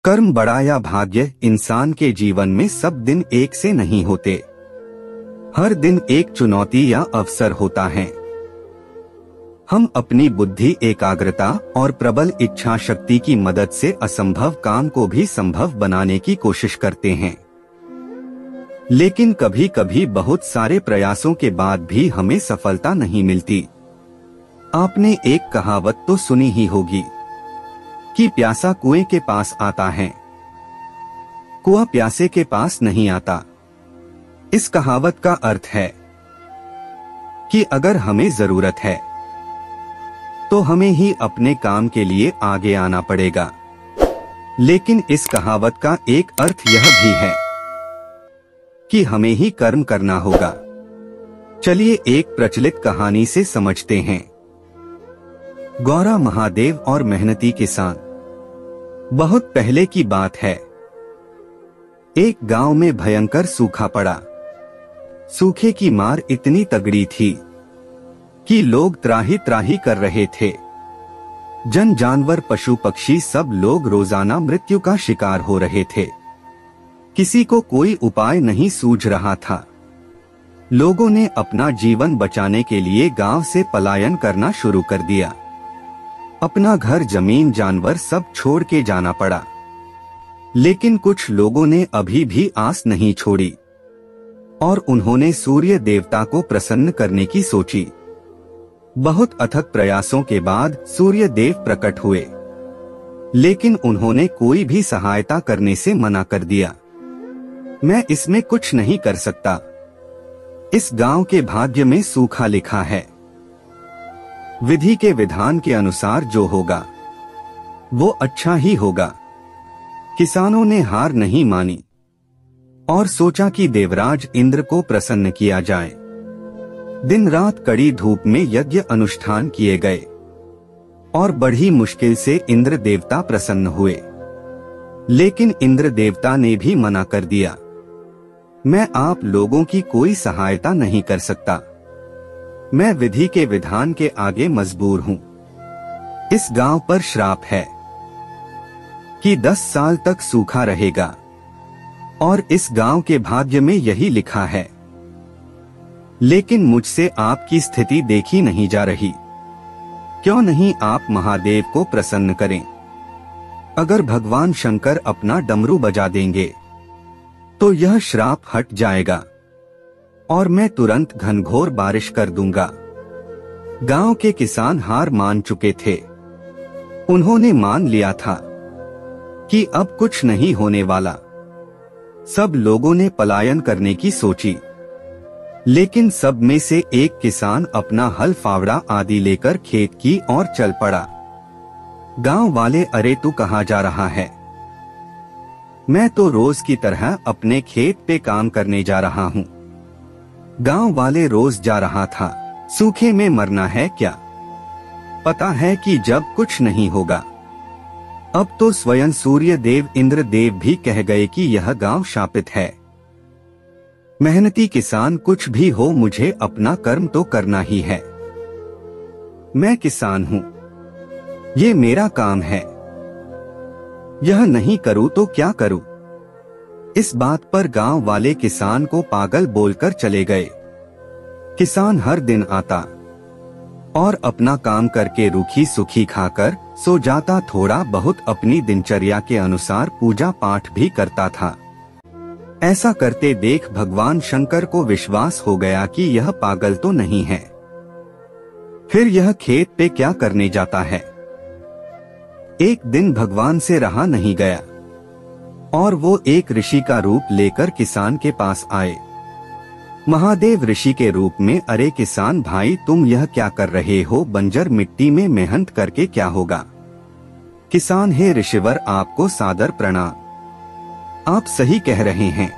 कर्म बड़ा या भाग्य, इंसान के जीवन में सब दिन एक से नहीं होते। हर दिन एक चुनौती या अवसर होता है। हम अपनी बुद्धि, एकाग्रता और प्रबल इच्छा शक्ति की मदद से असंभव काम को भी संभव बनाने की कोशिश करते हैं। लेकिन कभी कभी बहुत सारे प्रयासों के बाद भी हमें सफलता नहीं मिलती। आपने एक कहावत तो सुनी ही होगी कि प्यासा कुएं के पास आता है, कुआं प्यासे के पास नहीं आता। इस कहावत का अर्थ है कि अगर हमें जरूरत है तो हमें ही अपने काम के लिए आगे आना पड़ेगा। लेकिन इस कहावत का एक अर्थ यह भी है कि हमें ही कर्म करना होगा। चलिए एक प्रचलित कहानी से समझते हैं। गौरा महादेव और मेहनती किसान। बहुत पहले की बात है। एक गांव में भयंकर सूखा पड़ा। सूखे की मार इतनी तगड़ी थी कि लोग त्राही त्राही कर रहे थे। जन जानवर, पशु पक्षी सब लोग रोजाना मृत्यु का शिकार हो रहे थे। किसी को कोई उपाय नहीं सूझ रहा था। लोगों ने अपना जीवन बचाने के लिए गांव से पलायन करना शुरू कर दिया। अपना घर, जमीन, जानवर सब छोड़ के जाना पड़ा। लेकिन कुछ लोगों ने अभी भी आस नहीं छोड़ी और उन्होंने सूर्य देवता को प्रसन्न करने की सोची। बहुत अथक प्रयासों के बाद सूर्य देव प्रकट हुए, लेकिन उन्होंने कोई भी सहायता करने से मना कर दिया। मैं इसमें कुछ नहीं कर सकता। इस गांव के भाग्य में सूखा लिखा है। विधि के विधान के अनुसार जो होगा वो अच्छा ही होगा। किसानों ने हार नहीं मानी और सोचा कि देवराज इंद्र को प्रसन्न किया जाए। दिन रात कड़ी धूप में यज्ञ अनुष्ठान किए गए और बड़ी मुश्किल से इंद्र देवता प्रसन्न हुए। लेकिन इंद्र देवता ने भी मना कर दिया। मैं आप लोगों की कोई सहायता नहीं कर सकता। मैं विधि के विधान के आगे मजबूर हूँ। इस गांव पर श्राप है कि 10 साल तक सूखा रहेगा और इस गांव के भाग्य में यही लिखा है। लेकिन मुझसे आपकी स्थिति देखी नहीं जा रही। क्यों नहीं आप महादेव को प्रसन्न करें? अगर भगवान शंकर अपना डमरू बजा देंगे तो यह श्राप हट जाएगा और मैं तुरंत घनघोर बारिश कर दूंगा। गांव के किसान हार मान चुके थे। उन्होंने मान लिया था कि अब कुछ नहीं होने वाला। सब लोगों ने पलायन करने की सोची। लेकिन सब में से एक किसान अपना हल, फावड़ा आदि लेकर खेत की ओर चल पड़ा। गांव वाले, अरे तू कहाँ जा रहा है? मैं तो रोज की तरह अपने खेत पे काम करने जा रहा हूँ। गांव वाले, रोज जा रहा था, सूखे में मरना है क्या? पता है कि जब कुछ नहीं होगा। अब तो स्वयं सूर्य देव, इंद्र देव भी कह गए कि यह गांव शापित है। मेहनती किसान, कुछ भी हो मुझे अपना कर्म तो करना ही है। मैं किसान हूँ, ये मेरा काम है। यह नहीं करूँ तो क्या करूँ? इस बात पर गांव वाले किसान को पागल बोलकर चले गए। किसान हर दिन आता और अपना काम करके रूखी सूखी खाकर सो जाता। थोड़ा बहुत अपनी दिनचर्या के अनुसार पूजा पाठ भी करता था। ऐसा करते देख भगवान शंकर को विश्वास हो गया कि यह पागल तो नहीं है। फिर यह खेत पे क्या करने जाता है? एक दिन भगवान से रहा नहीं गया और वो एक ऋषि का रूप लेकर किसान के पास आए। महादेव ऋषि के रूप में, अरे किसान भाई, तुम यह क्या कर रहे हो? बंजर मिट्टी में मेहनत करके क्या होगा? किसान, हे ऋषिवर, आपको सादर प्रणाम। आप सही कह रहे हैं,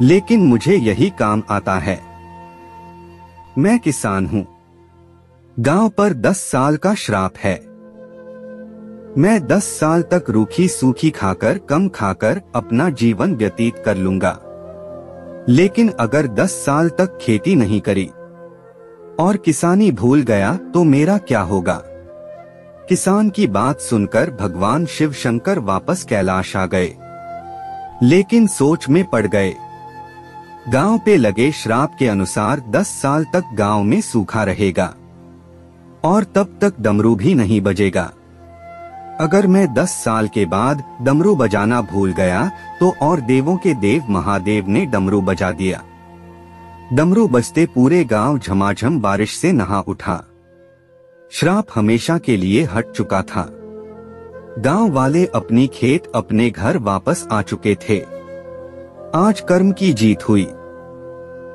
लेकिन मुझे यही काम आता है। मैं किसान हूँ। गांव पर 10 साल का श्राप है। मैं 10 साल तक रूखी सूखी खाकर, कम खाकर अपना जीवन व्यतीत कर लूंगा। लेकिन अगर 10 साल तक खेती नहीं करी और किसानी भूल गया तो मेरा क्या होगा? किसान की बात सुनकर भगवान शिव शंकर वापस कैलाश आ गए, लेकिन सोच में पड़ गए। गांव पे लगे श्राप के अनुसार 10 साल तक गांव में सूखा रहेगा और तब तक डमरू भी नहीं बजेगा। अगर मैं 10 साल के बाद डमरू बजाना भूल गया तो और देवों के देव महादेव ने डमरू बजा दिया। डमरू बजते पूरे गांव झमाझम बारिश से नहा उठा। श्राप हमेशा के लिए हट चुका था। गांव वाले अपनी खेत अपने घर वापस आ चुके थे। आज कर्म की जीत हुई।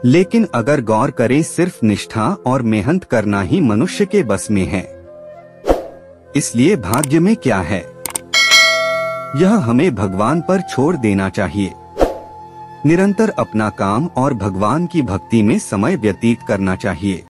लेकिन अगर गौर करें, सिर्फ निष्ठा और मेहनत करना ही मनुष्य के बस में है। इसलिए भाग्य में क्या है, यह हमें भगवान पर छोड़ देना चाहिए। निरंतर अपना काम और भगवान की भक्ति में समय व्यतीत करना चाहिए।